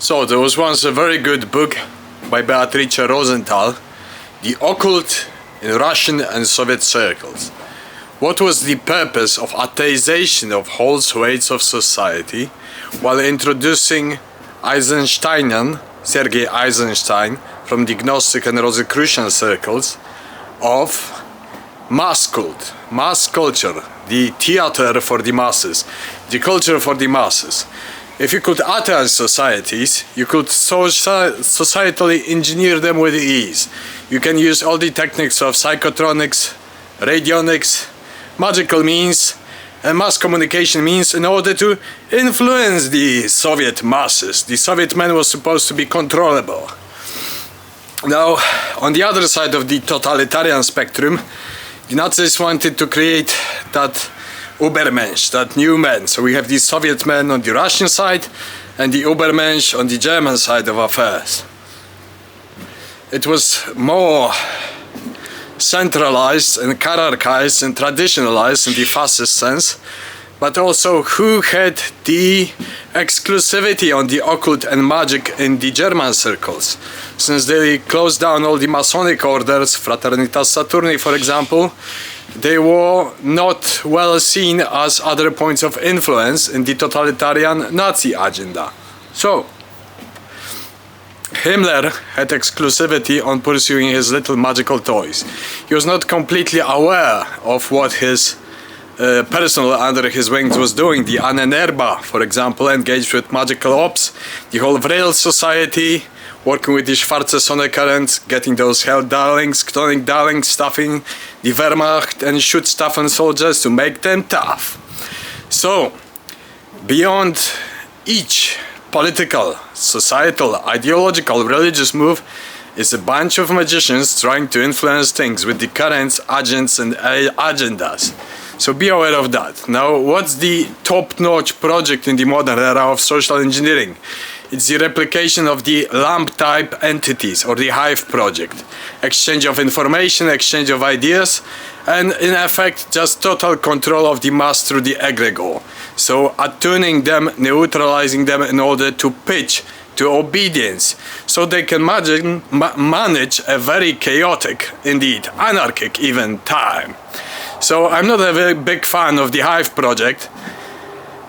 So there was once a very good book by Beatrice Rosenthal, The Occult in Russian and Soviet Circles. What was the purpose of atheization of whole swathes of society while introducing Eisensteinian, Sergei Eisenstein, from the Gnostic and Rosicrucian circles, of Masskult, mass culture, the theater for the masses, the culture for the masses. If you could ateize societies, you could societally engineer them with ease. You can use all the techniques of psychotronics, radionics, magical means, and mass communication means in order to influence the Soviet masses. The Soviet man was supposed to be controllable. Now, on the other side of the totalitarian spectrum, the Nazis wanted to create that Übermensch, that new man. So we have the Soviet man on the Russian side and the Übermensch on the German side of affairs. It was more centralized and hierarchized and traditionalized in the fascist sense, but also who had the exclusivity on the occult and magic in the German circles. Since they closed down all the Masonic orders, Fraternitas Saturni for example, they were not well seen as other points of influence in the totalitarian Nazi agenda. So, Himmler had exclusivity on pursuing his little magical toys. He was not completely aware of what his personnel under his wings was doing. The Annenerba, for example, engaged with magical ops, the whole Vril society, working with the Schwarze Sonne currents, getting those hell darlings, cloning darlings, stuffing the Wehrmacht and Schutzstaffen soldiers to make them tough. So, beyond each political, societal, ideological, religious move is a bunch of magicians trying to influence things with the currents, agents and agendas. So be aware of that. Now, what's the top-notch project in the modern era of social engineering? It's the replication of the LAMP-type entities, or the Hive project. Exchange of information, exchange of ideas, and in effect, just total control of the mass through the egregore. So attuning them, neutralizing them in order to pitch to obedience, so they can manage a very chaotic, indeed anarchic even, time. So I'm not a very big fan of the Hive project.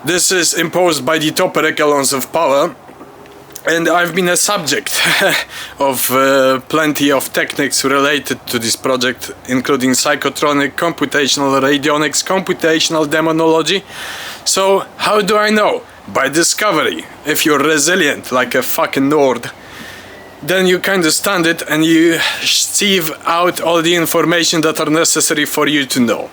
This is imposed by the top echelons of power, and I've been a subject of plenty of techniques related to this project, including psychotronic, computational radionics, computational demonology. So how do I know? By discovery. If you're resilient like a fucking Nord, then you kind of stand it and you sieve out all the information that are necessary for you to know.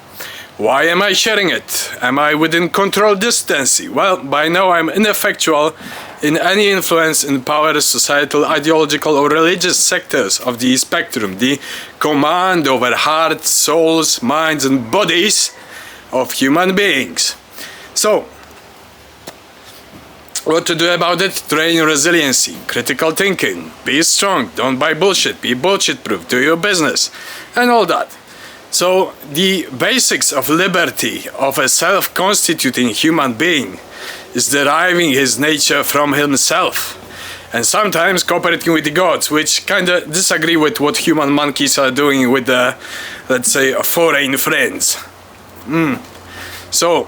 Why am I sharing it? Am I within control distance? Well, by now I'm ineffectual in any influence in power, societal, ideological or religious sectors of the spectrum, the command over hearts, souls, minds and bodies of human beings. So, what to do about it? Train resiliency, critical thinking, be strong, don't buy bullshit, be bullshit proof, do your business, and all that. So the basics of liberty of a self-constituting human being is deriving his nature from himself, and sometimes cooperating with the gods, which kind of disagree with what human monkeys are doing with the, let's say, foreign friends. So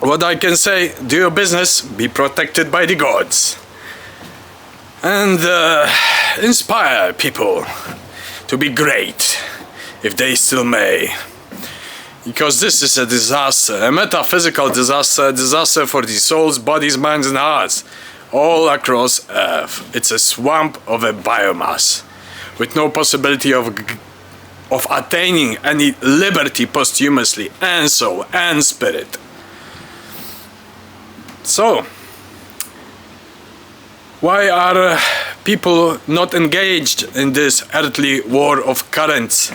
what I can say, do your business, be protected by the gods, and inspire people to be great, if they still may. Because this is a disaster, a metaphysical disaster, a disaster for the souls, bodies, minds and hearts, all across Earth. It's a swamp of a biomass, with no possibility of attaining any liberty posthumously, and soul, and spirit. So, why are people not engaged in this earthly war of currents?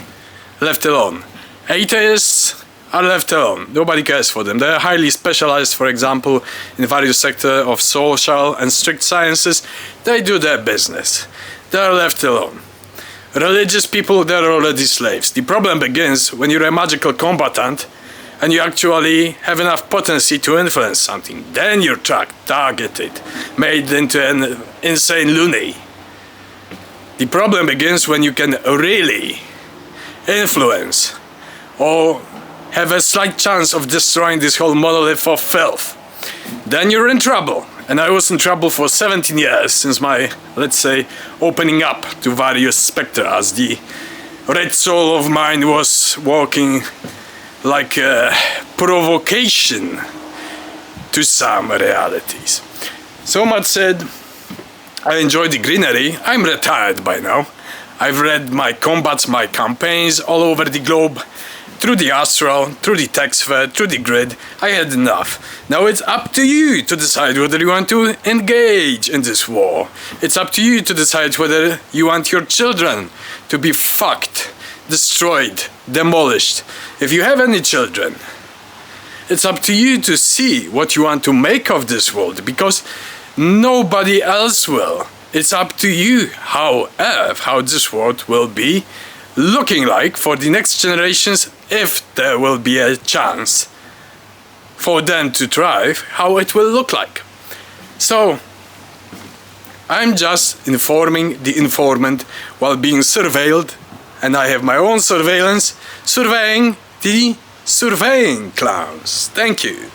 Left alone. Atheists are left alone. Nobody cares for them. They are highly specialized, for example, in various sectors of social and strict sciences. They do their business. They are left alone. Religious people, they're already slaves. The problem begins when you're a magical combatant and you actually have enough potency to influence something, then you're targeted, made into an insane loony. The problem begins when you can really influence or have a slight chance of destroying this whole monolith of filth. Then you're in trouble. And I was in trouble for 17 years since my, let's say, opening up to various spectra, as the red soul of mine was walking like a provocation to some realities. So much said, I enjoy the greenery. I'm retired by now. I've read my combats, my campaigns all over the globe, through the astral, through the text thread, through the grid. I had enough. Now it's up to you to decide whether you want to engage in this war. It's up to you to decide whether you want your children to be fucked, destroyed, demolished. If you have any children, it's up to you to see what you want to make of this world, because nobody else will. It's up to you how this world will be looking like for the next generations, if there will be a chance for them to thrive, how it will look like. So, I'm just informing the informant while being surveilled, and I have my own surveillance, surveying the surveying clowns. Thank you.